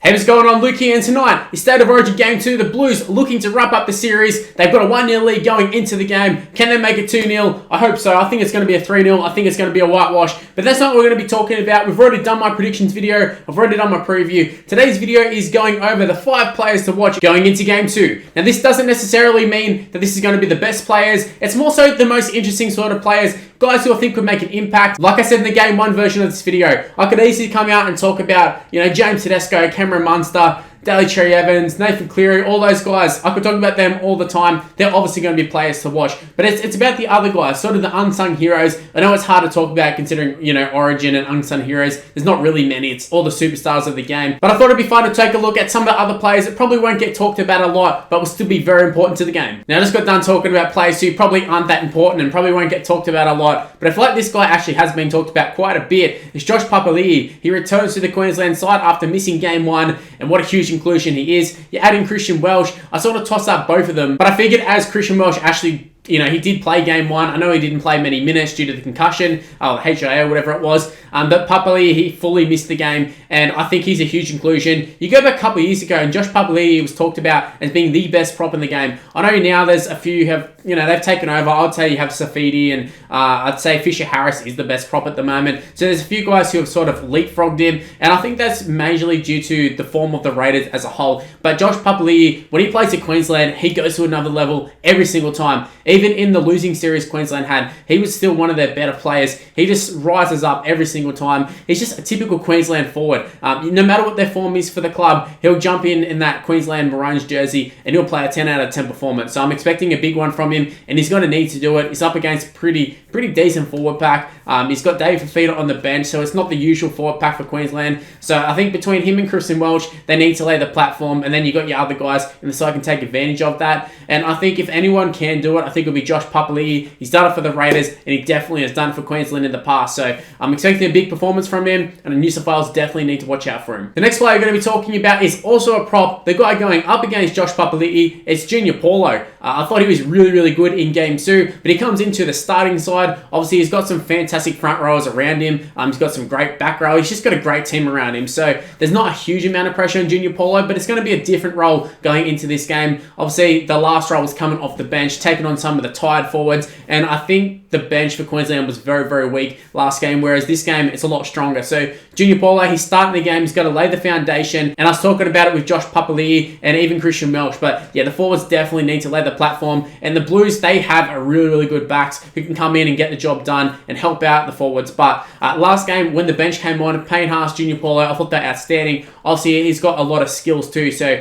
Hey, what's going on? Luke here, and tonight is State of Origin Game 2. The Blues looking to wrap up the series. They've got a 1-0 lead going into the game. Can they make it 2-0? I hope so. I think it's going to be a 3-0. I think it's going to be a whitewash. But that's not what we're going to be talking about. We've already done my predictions video. I've already done my preview. Today's video is going over the 5 players to watch going into Game 2. Now, this doesn't necessarily mean that this is going to be the best players. It's more so the most interesting sort of players. Guys who I think could make an impact. Like I said in the Game 1 version of this video, I could easily come out and talk about, James Tedesco, Cameron Munster, Daly Cherry Evans, Nathan Cleary, all those guys. I could talk about them all the time. They're obviously going to be players to watch. But it's about the other guys, sort of the unsung heroes. I know it's hard to talk about considering, Origin and unsung heroes. There's not really many. It's all the superstars of the game. But I thought it'd be fun to take a look at some of the other players that probably won't get talked about a lot, but will still be very important to the game. Now, I just got done talking about players who probably aren't that important and probably won't get talked about a lot. But I feel like this guy actually has been talked about quite a bit. It's Josh Papali'i. He returns to the Queensland side after missing Game 1, and what a huge inclusion he is. You're adding Reece Walsh. I sort of tossed up both of them, but I figured as Reece Walsh actually, he did play Game 1. I know he didn't play many minutes due to the concussion, the HIA or whatever it was. But Papali'i, he fully missed the game, and I think he's a huge inclusion. You go back a couple of years ago, and Josh Papali'i was talked about as being the best prop in the game. I know now there's a few who have, they've taken over. I'd say you have Safidi, and I'd say Fisher Harris is the best prop at the moment. So there's a few guys who have sort of leapfrogged him, and I think that's majorly due to the form of the Raiders as a whole. But Josh Papali'i, when he plays at Queensland, he goes to another level every single time. Even in the losing series Queensland had, he was still one of their better players. He just rises up every single time. He's just a typical Queensland forward. No matter what their form is for the club, he'll jump in that Queensland Maroons jersey and he'll play a 10 out of 10 performance. So I'm expecting a big one from him, and he's going to need to do it. He's up against pretty decent forward pack. He's got David Fafita on the bench, so it's not the usual forward pack for Queensland. So I think between him and Reece Walsh, they need to lay the platform, and then you got your other guys in the side can take advantage of that. And I think if anyone can do it, I think it'll be Josh Papali'i. He's done it for the Raiders, and he definitely has done it for Queensland in the past. So I'm expecting a big performance from him, and the New South Wales definitely need to watch out for him. The next player we're going to be talking about is also a prop. The guy going up against Josh Papali'i, it's Junior Paulo. I thought he was really good in Game 2, but he comes into the starting side. Obviously, he's got some fantastic front rowers around him. He's got some great back row. He's just got a great team around him. So there's not a huge amount of pressure on Junior Paulo, but it's going to be a different role going into this game. Obviously, the last role was coming off the bench, taking on some of the tired forwards, and I think the bench for Queensland was very weak last game, whereas this game, it's a lot stronger. So Junior Paulo, he's starting the game. He's got to lay the foundation, and I was talking about it with Josh Papali'i and even Reece Walsh, but yeah, the forwards definitely need to lay the platform, and the Blues, they have a really good backs who can come in and get the job done and help out the forwards. But last game, when the bench came on, Payne Haas, Junior Paulo, I thought they're outstanding. Obviously, he's got a lot of skills too, so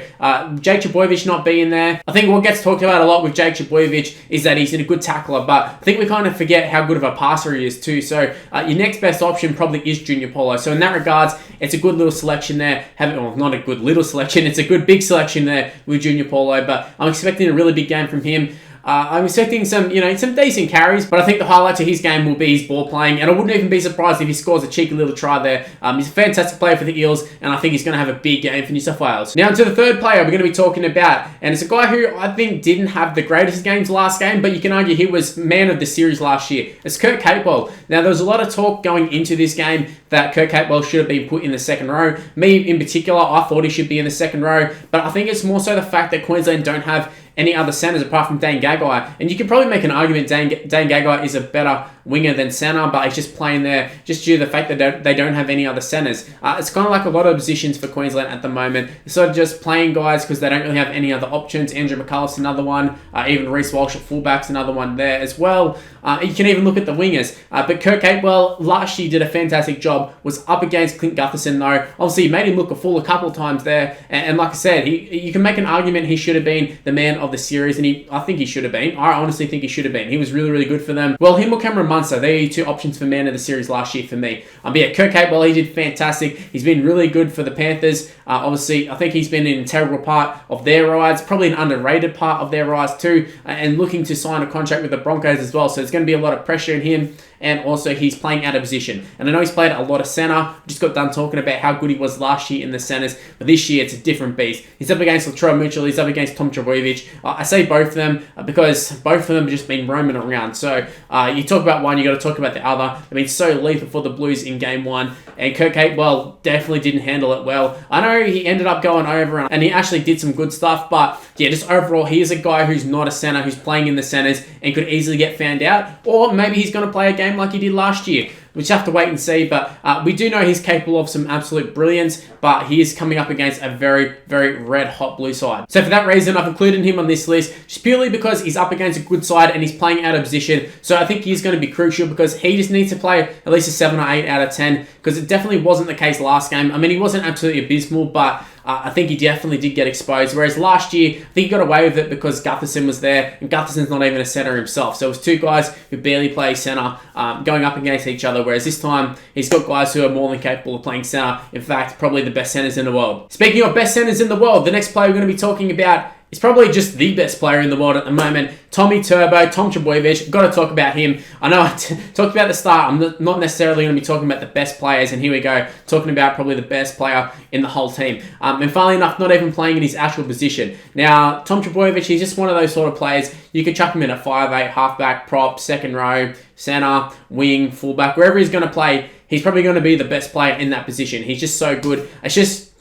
Jake Trbojevic not being there, I think what gets talked about a lot with Jake Trbojevic is that he's a good tackler, but I think we kind of forget how good of a passer he is too. So your next best option probably is Junior Paulo. So in that regards, it's a good little selection there. Not a good little selection, it's a good big selection there with Junior Paulo, but I'm expecting a really big game from him. I'm expecting some decent carries, but I think the highlight of his game will be his ball playing, and I wouldn't even be surprised if he scores a cheeky little try there. He's a fantastic player for the Eels, and I think he's going to have a big game for New South Wales. Now to the third player we're going to be talking about, and it's a guy who I think didn't have the greatest games last game, but you can argue he was man of the series last year. It's Kurt Capewell. Now there was a lot of talk going into this game that Kurt Capewell should have been put in the second row. Me in particular, I thought he should be in the second row, but I think it's more so the fact that Queensland don't have any other centers apart from Dane Gagai. And you can probably make an argument Dane Gagai is a better winger than center, but he's just playing there just due to the fact that they don't have any other centers. It's kind of like a lot of positions for Queensland at the moment. They're sort of just playing guys because they don't really have any other options. Andrew McCullum's another one. Even Reece Walsh at fullback's another one there as well. You can even look at the wingers. But Kurt Capewell last year did a fantastic job. Was up against Clint Gutherson though. Obviously, he made him look a fool a couple of times there. And like I said, you can make an argument he should have been the man of the series, and I think he should have been. I honestly think he should have been. He was really good for them. Well, him or Cameron Munster, they're your two options for man of the series last year for me. But yeah, Kurt Capewell, he did fantastic. He's been really good for the Panthers. Obviously, I think he's been an integral part of their rides, probably an underrated part of their rides too, and looking to sign a contract with the Broncos as well. So there's going to be a lot of pressure in him. and also he's playing out of position. And I know he's played a lot of centre. Just got done talking about how good he was last year in the centres, but this year it's a different beast. He's up against Latrell Mitchell, he's up against Tom Trbojevic. I say both of them because both of them have just been roaming around. So you talk about one, you got to talk about the other. They've been so lethal for the Blues in game one, and Kurt Capewell definitely didn't handle it well. I know he ended up going over and he actually did some good stuff, but yeah, just overall, he is a guy who's not a centre, who's playing in the centres and could easily get found out, or maybe he's going to play a game like he did last year. We just have to wait and see, but we do know he's capable of some absolute brilliance, but he is coming up against a very, very red-hot Blue side. So for that reason, I've included him on this list, just purely because he's up against a good side and he's playing out of position. So I think he's going to be crucial because he just needs to play at least a 7 or 8 out of 10, because it definitely wasn't the case last game. I mean, he wasn't absolutely abysmal, but I think he definitely did get exposed. Whereas last year, I think he got away with it because Gutherson was there, and Gutherson's not even a centre himself. So it was two guys who barely play centre going up against each other. Whereas this time, he's got guys who are more than capable of playing centre. In fact, probably the best centres in the world. Speaking of best centres in the world, the next player we're going to be talking about is probably just the best player in the world at the moment. Tommy Turbo, Tom Trbojevic. Got to talk about him. I know I talked about the start. I'm not necessarily going to be talking about the best players, and here we go, talking about probably the best player in the whole team. And funnily enough, not even playing in his actual position. Now, Tom Trbojevic, he's just one of those sort of players. You could chuck him in at 5'8", halfback, prop, second row, centre, wing, fullback, wherever he's going to play. He's probably going to be the best player in that position. He's just so good. It's just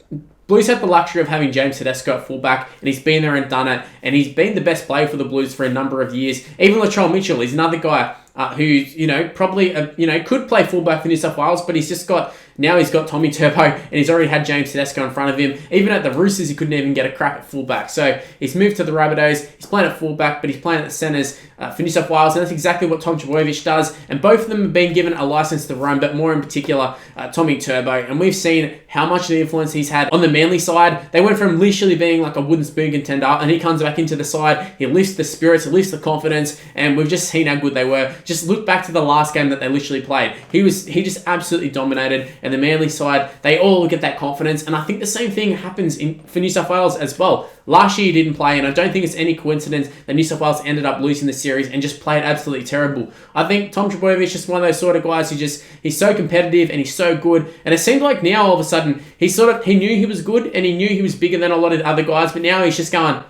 Blues have the luxury of having James Tedesco at fullback, and he's been there and done it, and he's been the best player for the Blues for a number of years. Even Latrell Mitchell is another guy who, probably, could play fullback for New South Wales, but he's got Tommy Turbo, and he's already had James Tedesco in front of him. Even at the Roosters, he couldn't even get a crack at fullback. So he's moved to the Rabbitohs. He's playing at fullback, but he's playing at the centres for New South Wales, and that's exactly what Tom Trbojevic does. And both of them have been given a license to roam, but more in particular, Tommy Turbo. And we've seen how much of the influence he's had on the Manly side. They went from literally being like a wooden spoon contender, and he comes back into the side. He lifts the spirits, he lifts the confidence, and we've just seen how good they were. Just look back to the last game that they literally played. He just absolutely dominated, and the Manly side, they all get that confidence, and I think the same thing happens for New South Wales as well. Last year he didn't play, and I don't think it's any coincidence that New South Wales ended up losing the series and just played absolutely terrible. I think Tom Trbojevic is just one of those sort of guys who he's so competitive and he's so good, and it seemed like now all of a sudden he knew he was good and he knew he was bigger than a lot of the other guys, but now he's just going,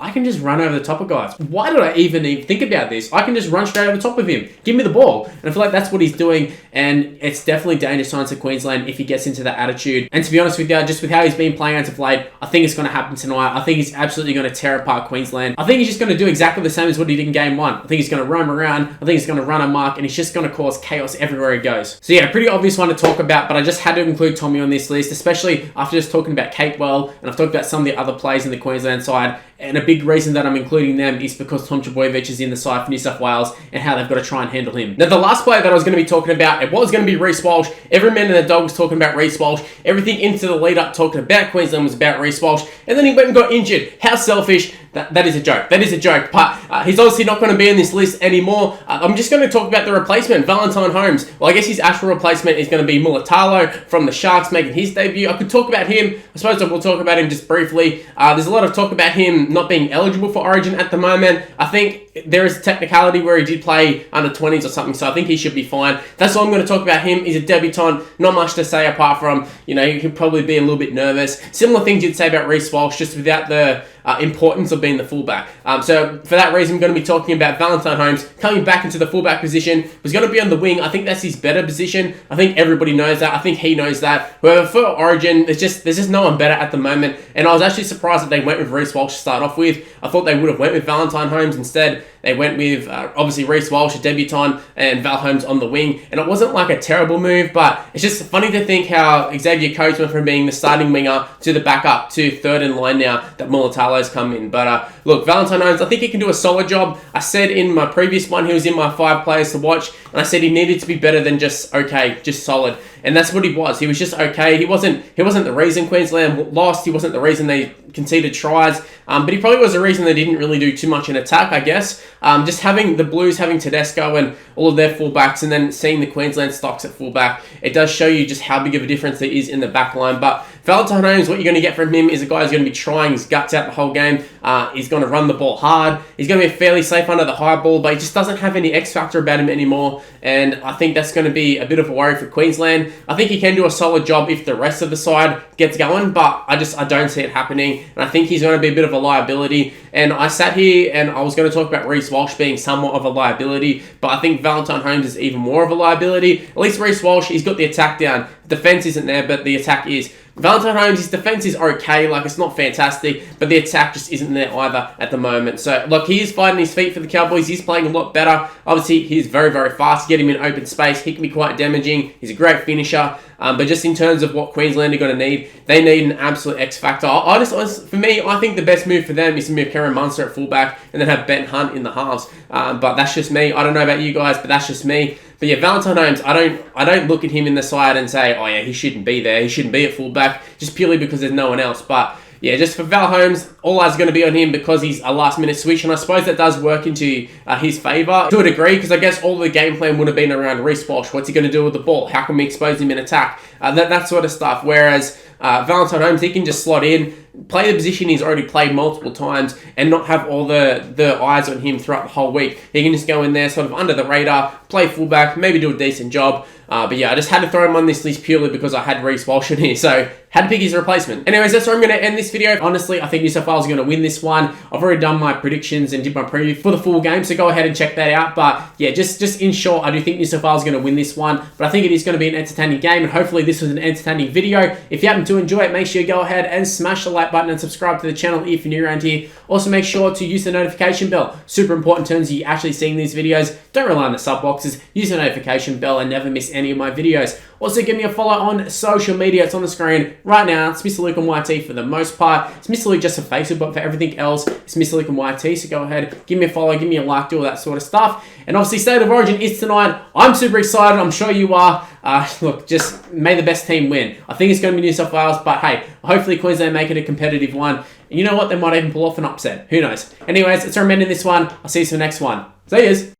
I can just run over the top of guys. Why did I even think about this? I can just run straight over the top of him. Give me the ball. And I feel like that's what he's doing, and it's definitely dangerous times for Queensland if he gets into that attitude. And to be honest with you, just with how he's been playing as of late, I think it's going to happen tonight. I think he's absolutely going to tear apart Queensland. I think he's just going to do exactly the same as what he did in game one. I think he's going to roam around. I think he's going to run a mark, and he's just going to cause chaos everywhere he goes. So yeah, pretty obvious one to talk about, but I just had to include Tommy on this list, especially after just talking about Capewell, and I've talked about some of the other players in the Queensland side. And a big reason that I'm including them is because Tom Trbojevic is in the side for New South Wales and how they've got to try and handle him. Now, the last player that I was going to be talking about, it was going to be Reece Walsh. Every man and their dog was talking about Reece Walsh. Everything into the lead up talking about Queensland was about Reece Walsh. And then he went and got injured. How selfish. That is a joke. That is a joke. But he's obviously not going to be in this list anymore. I'm just going to talk about the replacement, Valentine Holmes. Well, I guess his actual replacement is going to be Mulatalo from the Sharks making his debut. I could talk about him. I suppose I will talk about him just briefly. There's a lot of talk about him not being eligible for Origin at the moment. I think there is a technicality where he did play under 20s or something, so I think he should be fine. That's all I'm going to talk about him. He's a debutant. Not much to say apart from, he could probably be a little bit nervous. Similar things you'd say about Reece Walsh, just without the importance of being the fullback. So for that reason, I'm going to be talking about Valentine Holmes coming back into the fullback position. He's going to be on the wing. I think that's his better position. I think everybody knows that. I think he knows that. However, for Origin, there's just no one better at the moment. And I was actually surprised that they went with Reece Walsh to start off with. I thought they would have went with Valentine Holmes instead. They went with, obviously, Reece Walsh, a debutant, and Val Holmes on the wing. And it wasn't like a terrible move, but it's just funny to think how Xavier Coates went from being the starting winger to the backup to third in line now that Mulatalo's come in. But look, Valentine Holmes, I think he can do a solid job. I said in my previous one, he was in my 5 players to watch, and I said he needed to be better than just okay, just solid. And that's what he was. He was just okay. He wasn't the reason Queensland lost. He wasn't the reason they conceded tries. But he probably was the reason they didn't really do too much in attack, I guess. Just having the Blues, having Tedesco and all of their fullbacks, and then seeing the Queensland stocks at fullback, it does show you just how big of a difference there is in the back line. But Valentine Holmes, what you're going to get from him is a guy who's going to be trying his guts out the whole game. He's going to run the ball hard. He's going to be fairly safe under the high ball, but he just doesn't have any X factor about him anymore. And I think that's going to be a bit of a worry for Queensland. I think he can do a solid job if the rest of the side gets going, but I don't see it happening. And I think he's going to be a bit of a liability. And I sat here and I was going to talk about Reece Walsh being somewhat of a liability, but I think Valentine Holmes is even more of a liability. At least Reece Walsh, he's got the attack down. Defense isn't there, but the attack is. Valentine Holmes, his defense is okay, like it's not fantastic, but the attack just isn't there either at the moment. So, look, he is finding his feet for the Cowboys. He's playing a lot better. Obviously, he's very, very fast. Get him in open space. He can be quite damaging. He's a great finisher. But just in terms of what Queensland are going to need, they need an absolute X factor. For me, I think the best move for them is to move Karen Munster at fullback and then have Ben Hunt in the halves. But that's just me. I don't know about you guys, but that's just me. But yeah, Valentine Holmes, I don't look at him in the side and say, oh yeah, he shouldn't be there. He shouldn't be at fullback, just purely because there's no one else. But yeah, just for Val Holmes, all eyes are going to be on him because he's a last-minute switch, and I suppose that does work into his favour to a degree, because I guess all the game plan would have been around Reece Walsh. What's he going to do with the ball? How can we expose him in attack? That sort of stuff. Whereas Valentine Holmes, he can just slot in, play the position he's already played multiple times, and not have all the eyes on him throughout the whole week. He can just go in there sort of under the radar, play fullback, maybe do a decent job. But yeah, I just had to throw him on this list purely because I had Reece Walsh in here, so had to pick his replacement. Anyways, that's where I'm going to end this video. Honestly, I think New South Wales are going to win this one. I've already done my predictions and did my preview for the full game, so go ahead and check that out. But yeah, just in short, I do think New South Wales are going to win this one, but I think it is going to be an entertaining game, and hopefully this was an entertaining video. If you happen to enjoy it, make sure you go ahead and smash the like button and subscribe to the channel if you're new around here. Also, make sure to use the notification bell. Super important in terms of you actually seeing these videos. Don't rely on the sub boxes. Use the notification bell and never miss any of my videos. Also, give me a follow on social media. It's on the screen right now. It's Mr. Luke and YT for the most part. It's Mr. Luke just for Facebook, but for everything else, it's Mr. Luke and YT. So go ahead, give me a follow, give me a like, do all that sort of stuff. And obviously, State of Origin is tonight. I'm super excited. I'm sure you are. Look, just may the best team win. I think it's going to be New South Wales, but hey, hopefully Queensland make it a competitive one. And you know what? They might even pull off an upset. Who knows? Anyways, it's our end in this one. I'll see you for the next one. See yous.